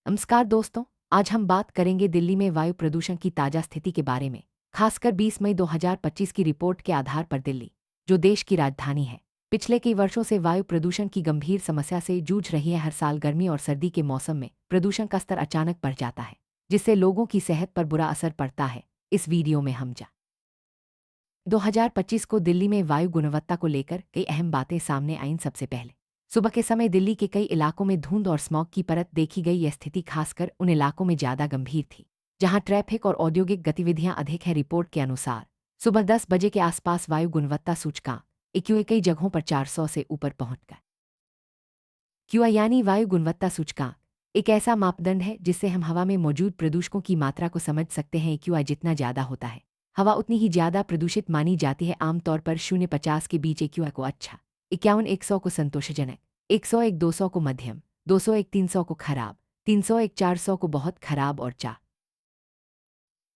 नमस्कार दोस्तों, आज हम बात करेंगे दिल्ली में वायु प्रदूषण की ताज़ा स्थिति के बारे में, खासकर 20 मई 2025 की रिपोर्ट के आधार पर। दिल्ली, जो देश की राजधानी है, पिछले कई वर्षों से वायु प्रदूषण की गंभीर समस्या से जूझ रही है। हर साल गर्मी और सर्दी के मौसम में प्रदूषण का स्तर अचानक बढ़ जाता है, जिससे लोगों की सेहत पर बुरा असर पड़ता है। इस वीडियो में हम 2025 को दिल्ली में वायु गुणवत्ता को लेकर कई अहम बातें सामने आईं। सबसे पहले, सुबह के समय दिल्ली के कई इलाकों में धुंध और स्मॉग की परत देखी गई। यह स्थिति खासकर उन इलाकों में ज्यादा गंभीर थी जहां ट्रैफिक और औद्योगिक गतिविधियां अधिक है। रिपोर्ट के अनुसार सुबह 10 बजे के आसपास वायु गुणवत्ता सूचकांक एक्यूआई कई जगहों पर 400 से ऊपर पहुंच गया। क्यूआई यानी वायु गुणवत्ता सूचकांक एक ऐसा मापदंड है जिससे हम हवा में मौजूद प्रदूषकों की मात्रा को समझ सकते हैं। एक्यूआई जितना ज्यादा होता है, हवा उतनी ही ज्यादा प्रदूषित मानी जाती है। आमतौर पर 0-50 के बीच एक्यूआई को अच्छा, 51-100 को संतोषजनक, 101-200 को मध्यम, 201-300 को खराब, 301-400 को बहुत खराब और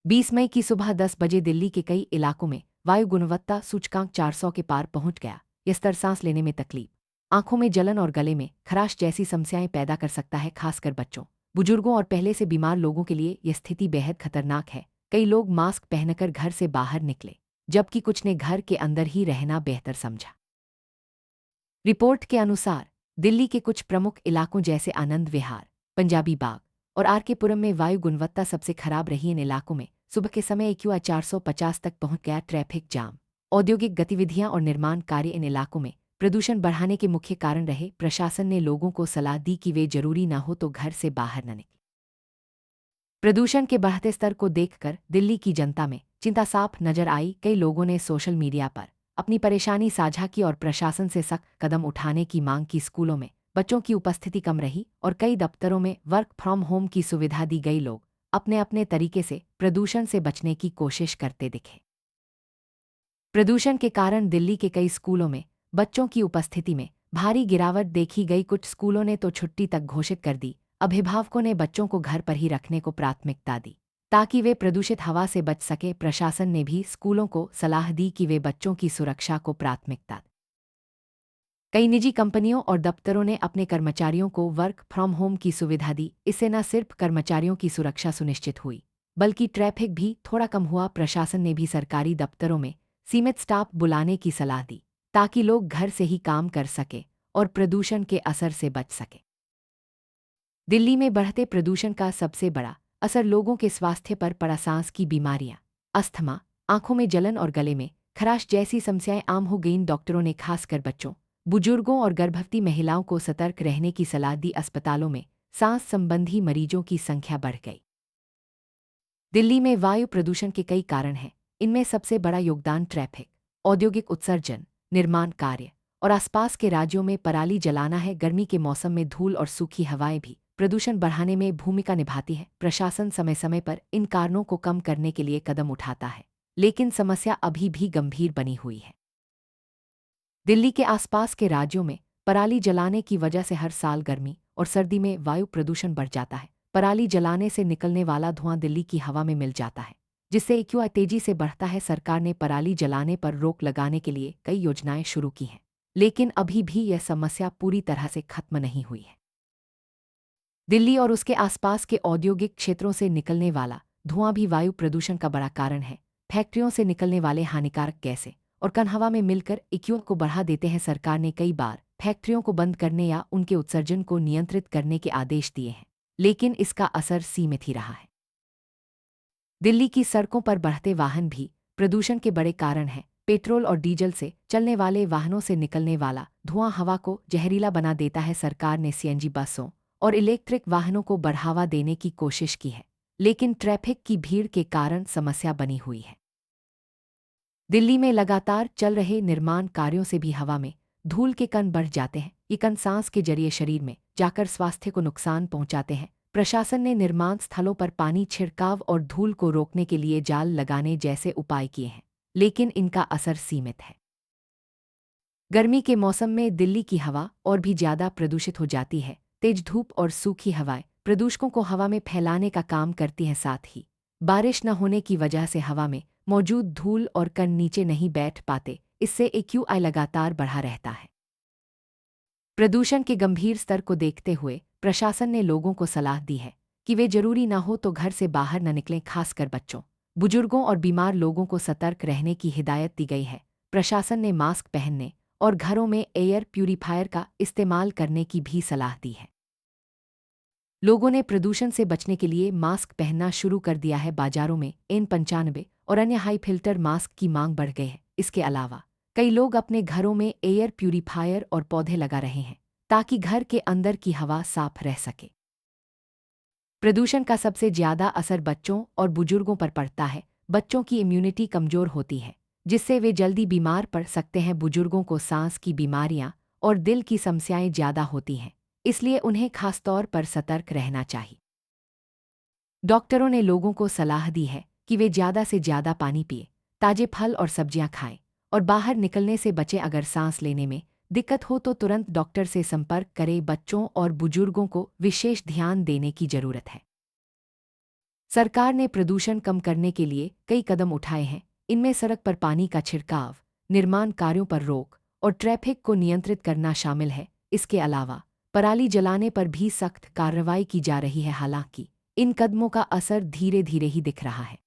20 मई की सुबह 10 बजे दिल्ली के कई इलाकों में वायु गुणवत्ता सूचकांक 400 के पार पहुंच गया। यह स्तर सांस लेने में तकलीफ, आंखों में जलन और गले में खराश जैसी समस्याएं पैदा कर सकता है, खासकर बच्चों, बुजुर्गों और पहले से बीमार लोगों के लिए यह स्थिति बेहद खतरनाक है। कई लोग मास्क पहनकर घर से बाहर निकले, जबकि कुछ ने घर के अंदर ही रहना बेहतर समझा। रिपोर्ट के अनुसार दिल्ली के कुछ प्रमुख इलाकों जैसे आनंद विहार, पंजाबी बाग और आरके पुरम में वायु गुणवत्ता सबसे खराब रही। इन इलाकों में सुबह के समय एक्यूआई 450 तक पहुंच गया। ट्रैफिक जाम, औद्योगिक गतिविधियां और निर्माण कार्य इन इलाकों में प्रदूषण बढ़ाने के मुख्य कारण रहे। प्रशासन ने लोगों को सलाह दी कि वे जरूरी ना हो तो घर से बाहर न निकलें। प्रदूषण के बढ़ते स्तर को देखकर दिल्ली की जनता में चिंता साफ नजर आई। कई लोगों ने सोशल मीडिया पर अपनी परेशानी साझा की और प्रशासन से सख्त कदम उठाने की मांग की। स्कूलों में बच्चों की उपस्थिति कम रही और कई दफ्तरों में वर्क फ्रॉम होम की सुविधा दी गई। लोग अपने अपने तरीके से प्रदूषण से बचने की कोशिश करते दिखे। प्रदूषण के कारण दिल्ली के कई स्कूलों में बच्चों की उपस्थिति में भारी गिरावट देखी गई। कुछ स्कूलों ने तो छुट्टी तक घोषित कर दी। अभिभावकों ने बच्चों को घर पर ही रखने को प्राथमिकता दी ताकि वे प्रदूषित हवा से बच सके। प्रशासन ने भी स्कूलों को सलाह दी कि वे बच्चों की सुरक्षा को प्राथमिकता दें। कई निजी कंपनियों और दफ्तरों ने अपने कर्मचारियों को वर्क फ्रॉम होम की सुविधा दी। इससे न सिर्फ कर्मचारियों की सुरक्षा सुनिश्चित हुई, बल्कि ट्रैफिक भी थोड़ा कम हुआ। प्रशासन ने भी सरकारी दफ्तरों में सीमित स्टाफ बुलाने की सलाह दी ताकि लोग घर से ही काम कर सके और प्रदूषण के असर से बच सके। दिल्ली में बढ़ते प्रदूषण का सबसे बड़ा असर लोगों के स्वास्थ्य पर पड़ा। सांस की बीमारियां, अस्थमा, आंखों में जलन और गले में खराश जैसी समस्याएं आम हो गईं। डॉक्टरों ने खासकर बच्चों, बुजुर्गों और गर्भवती महिलाओं को सतर्क रहने की सलाह दी। अस्पतालों में सांस संबंधी मरीजों की संख्या बढ़ गई। दिल्ली में वायु प्रदूषण के कई कारण हैं। इनमें सबसे बड़ा योगदान ट्रैफिक, औद्योगिक उत्सर्जन, निर्माण कार्य और आसपास के राज्यों में पराली जलाना है। गर्मी के मौसम में धूल और सूखी हवाएं भी प्रदूषण बढ़ाने में भूमिका निभाती है। प्रशासन समय समय पर इन कारणों को कम करने के लिए कदम उठाता है, लेकिन समस्या अभी भी गंभीर बनी हुई है। दिल्ली के आसपास के राज्यों में पराली जलाने की वजह से हर साल गर्मी और सर्दी में वायु प्रदूषण बढ़ जाता है। पराली जलाने से निकलने वाला धुआं दिल्ली की हवा में मिल जाता है, जिससे एक्यूआई तेजी से बढ़ता है। सरकार ने पराली जलाने पर रोक लगाने के लिए कई योजनाएं शुरू की हैं, लेकिन अभी भी यह समस्या पूरी तरह से खत्म नहीं हुई है। दिल्ली और उसके आसपास के औद्योगिक क्षेत्रों से निकलने वाला धुआं भी वायु प्रदूषण का बड़ा कारण है। फैक्ट्रियों से निकलने वाले हानिकारक गैसें और कण हवा में मिलकर एक्यूआई को बढ़ा देते हैं। सरकार ने कई बार फैक्ट्रियों को बंद करने या उनके उत्सर्जन को नियंत्रित करने के आदेश दिए हैं, लेकिन इसका असर सीमित ही रहा है। दिल्ली की सड़कों पर बढ़ते वाहन भी प्रदूषण के बड़े कारण हैं। पेट्रोल और डीजल से चलने वाले वाहनों से निकलने वाला धुआं हवा को जहरीला बना देता है। सरकार ने सीएनजी बसों और इलेक्ट्रिक वाहनों को बढ़ावा देने की कोशिश की है, लेकिन ट्रैफिक की भीड़ के कारण समस्या बनी हुई है। दिल्ली में लगातार चल रहे निर्माण कार्यों से भी हवा में धूल के कण बढ़ जाते हैं। ये कण सांस के जरिए शरीर में जाकर स्वास्थ्य को नुकसान पहुंचाते हैं। प्रशासन ने निर्माण स्थलों पर पानी छिड़काव और धूल को रोकने के लिए जाल लगाने जैसे उपाय किए हैं, लेकिन इनका असर सीमित है। गर्मी के मौसम में दिल्ली की हवा और भी ज्यादा प्रदूषित हो जाती है। तेज धूप और सूखी हवाएं प्रदूषकों को हवा में फैलाने का काम करती हैं। साथ ही बारिश न होने की वजह से हवा में मौजूद धूल और कण नीचे नहीं बैठ पाते। इससे एक्यूआई लगातार बढ़ा रहता है। प्रदूषण के गंभीर स्तर को देखते हुए प्रशासन ने लोगों को सलाह दी है कि वे जरूरी ना हो तो घर से बाहर न निकलें, खासकर बच्चों, बुजुर्गों और बीमार लोगों को सतर्क रहने की हिदायत दी गई है। प्रशासन ने मास्क पहनने और घरों में एयर प्यूरीफायर का इस्तेमाल करने की भी सलाह दी है। लोगों ने प्रदूषण से बचने के लिए मास्क पहनना शुरू कर दिया है। बाजारों में N95 और अन्य हाई फिल्टर मास्क की मांग बढ़ गई है। इसके अलावा कई लोग अपने घरों में एयर प्यूरीफायर और पौधे लगा रहे हैं ताकि घर के अंदर की हवा साफ रह सके। प्रदूषण का सबसे ज्यादा असर बच्चों और बुजुर्गों पर पड़ता है। बच्चों की इम्यूनिटी कमजोर होती है, जिससे वे जल्दी बीमार पड़ सकते हैं। बुजुर्गों को सांस की बीमारियां और दिल की समस्याएं ज्यादा होती हैं, इसलिए उन्हें खासतौर पर सतर्क रहना चाहिए। डॉक्टरों ने लोगों को सलाह दी है कि वे ज्यादा से ज्यादा पानी पिए, ताजे फल और सब्जियां खाएं और बाहर निकलने से बचें। अगर सांस लेने में दिक्कत हो तो तुरंत डॉक्टर से संपर्क करें। बच्चों और बुजुर्गों को विशेष ध्यान देने की जरूरत है। सरकार ने प्रदूषण कम करने के लिए कई कदम उठाए हैं। इनमें सड़क पर पानी का छिड़काव, निर्माण कार्यों पर रोक और ट्रैफिक को नियंत्रित करना शामिल है। इसके अलावा पराली जलाने पर भी सख्त कार्रवाई की जा रही है। हालांकि इन कदमों का असर धीरे धीरे ही दिख रहा है।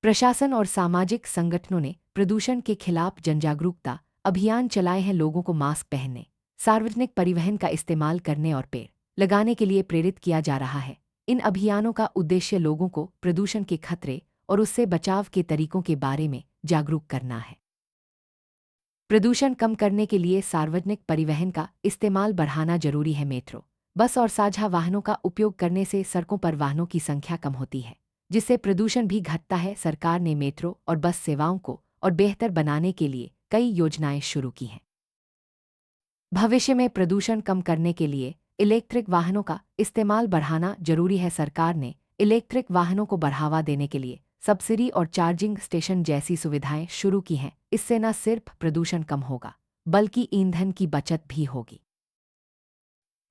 प्रशासन और सामाजिक संगठनों ने प्रदूषण के खिलाफ जनजागरूकता अभियान चलाए हैं। लोगों को मास्क पहनने, सार्वजनिक परिवहन का इस्तेमाल करने और पेड़ लगाने के लिए प्रेरित किया जा रहा है। इन अभियानों का उद्देश्य लोगों को प्रदूषण के खतरे और उससे बचाव के तरीकों के बारे में जागरूक करना है। प्रदूषण कम करने के लिए सार्वजनिक परिवहन का इस्तेमाल बढ़ाना जरूरी है। मेट्रो, बस और साझा वाहनों का उपयोग करने से सड़कों पर वाहनों की संख्या कम होती है, जिससे प्रदूषण भी घटता है। सरकार ने मेट्रो और बस सेवाओं को और बेहतर बनाने के लिए कई योजनाएं शुरू की हैं। भविष्य में प्रदूषण कम करने के लिए इलेक्ट्रिक वाहनों का इस्तेमाल बढ़ाना जरूरी है। सरकार ने इलेक्ट्रिक वाहनों को बढ़ावा देने के लिए सब्सिडी और चार्जिंग स्टेशन जैसी सुविधाएं शुरू की हैं। इससे न सिर्फ प्रदूषण कम होगा, बल्कि ईंधन की बचत भी होगी।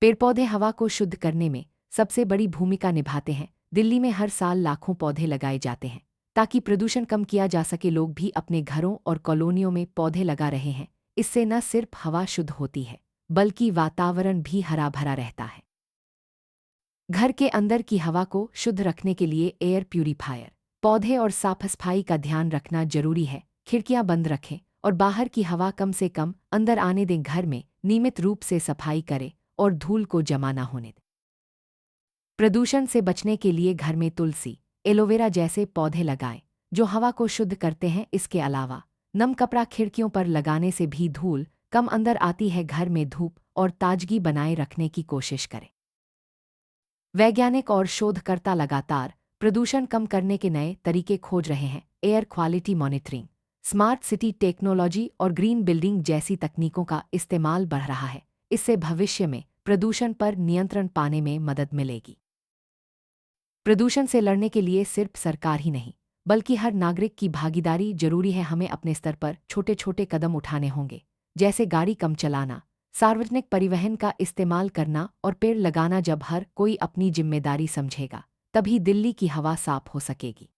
पेड़ पौधे हवा को शुद्ध करने में सबसे बड़ी भूमिका निभाते हैं। दिल्ली में हर साल लाखों पौधे लगाए जाते हैं ताकि प्रदूषण कम किया जा सके। लोग भी अपने घरों और कॉलोनियों में पौधे लगा रहे हैं। इससे न सिर्फ हवा शुद्ध होती है, बल्कि वातावरण भी हरा भरा रहता है। घर के अंदर की हवा को शुद्ध रखने के लिए एयर प्यूरीफायर, पौधे और साफ सफाई का ध्यान रखना जरूरी है। खिड़कियां बंद रखें और बाहर की हवा कम से कम अंदर आने दें। घर में नियमित रूप से सफाई करें और धूल को जमा न होने दें। प्रदूषण से बचने के लिए घर में तुलसी, एलोवेरा जैसे पौधे लगाएं, जो हवा को शुद्ध करते हैं। इसके अलावा नम कपड़ा खिड़कियों पर लगाने से भी धूल कम अंदर आती है। घर में धूप और ताजगी बनाए रखने की कोशिश करें। वैज्ञानिक और शोधकर्ता लगातार प्रदूषण कम करने के नए तरीके खोज रहे हैं। Air quality monitoring, smart city technology और ग्रीन बिल्डिंग जैसी तकनीकों का इस्तेमाल बढ़ रहा है। इससे भविष्य में प्रदूषण पर नियंत्रण पाने में मदद मिलेगी। प्रदूषण से लड़ने के लिए सिर्फ सरकार ही नहीं, बल्कि हर नागरिक की भागीदारी जरूरी है। हमें अपने स्तर पर छोटे छोटे कदम उठाने होंगे, जैसे गाड़ी कम चलाना, सार्वजनिक परिवहन का इस्तेमाल करना और पेड़ लगाना। जब हर कोई अपनी जिम्मेदारी समझेगा, तभी दिल्ली की हवा साफ हो सकेगी।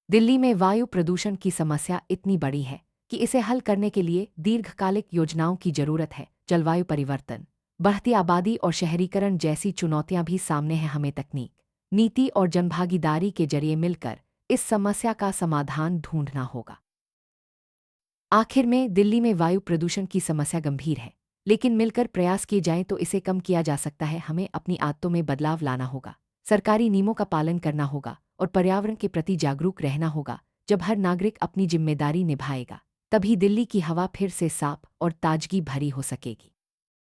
दिल्ली में वायु प्रदूषण की समस्या इतनी बड़ी है कि इसे हल करने के लिए दीर्घकालिक योजनाओं की जरूरत है। जलवायु परिवर्तन, बढ़ती आबादी और शहरीकरण जैसी चुनौतियां भी सामने हैं। हमें तकनीक, नीति और जनभागीदारी के जरिए मिलकर इस समस्या का समाधान ढूंढना होगा। आखिर में दिल्ली में वायु प्रदूषण की समस्या गंभीर है, लेकिन मिलकर प्रयास किए जाएं तो इसे कम किया जा सकता है। हमें अपनी आदतों में बदलाव लाना होगा, सरकारी नियमों का पालन करना होगा और पर्यावरण के प्रति जागरूक रहना होगा। जब हर नागरिक अपनी जिम्मेदारी निभाएगा, तभी दिल्ली की हवा फिर से साफ और ताजगी भरी हो सकेगी।